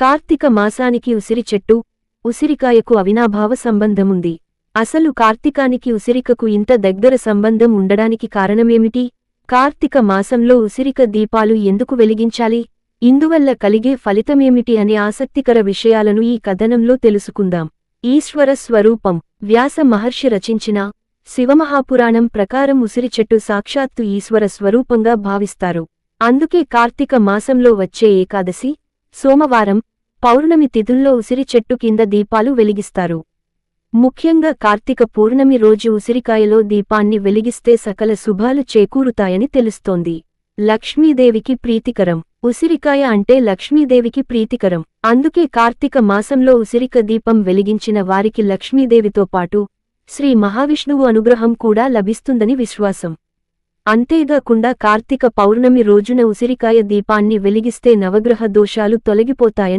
కార్తీక మాసానికి ఉసిరి చెట్టు, ఉసిరికాయకు అవినాభావ సంబంధముంది. అసలు కార్తీకానికి ఉసిరికకు ఇంత దగ్గర సంబంధం ఉండడానికి కారణమేమిటి? కార్తీక మాసంలో ఉసిరిక దీపాలు ఎందుకు వెలిగించాలి? ఇందువల్ల కలిగే ఫలితమేమిటి అనే ఆసక్తికర విషయాలను ఈ కథనంలో తెలుసుకుందాం. ఈశ్వర స్వరూపం. వ్యాస మహర్షి రచించిన శివమహాపురాణం ప్రకారం ఉసిరి చెట్టు సాక్షాత్తు ఈశ్వర స్వరూపంగా భావిస్తారు. అందుకే కార్తీక మాసంలో వచ్చే ఏకాదశి, సోమవారం, పౌర్ణమి తిథుల్లో ఉసిరి చెట్టు కింద దీపాలు వెలిగిస్తారు. ముఖ్యంగా కార్తీక పూర్ణమి రోజు ఉసిరికాయలో దీపాన్ని వెలిగిస్తే సకల శుభాలు చేకూరుతాయని తెలుస్తోంది. లక్ష్మీదేవికి ప్రీతికరం. ఉసిరికాయ అంటే లక్ష్మీదేవికి ప్రీతికరం. అందుకే కార్తీక మాసంలో ఉసిరిక దీపం వెలిగించిన వారికి లక్ష్మీదేవితో పాటు శ్రీ మహావిష్ణువు అనుగ్రహం కూడా లభిస్తుందని విశ్వాసం. అంతేగాకుండా కార్తీక పౌర్ణమి రోజున ఉసిరికాయ దీపాన్ని వెలిగిస్తే నవగ్రహ దోషాలు తొలగిపోతాయని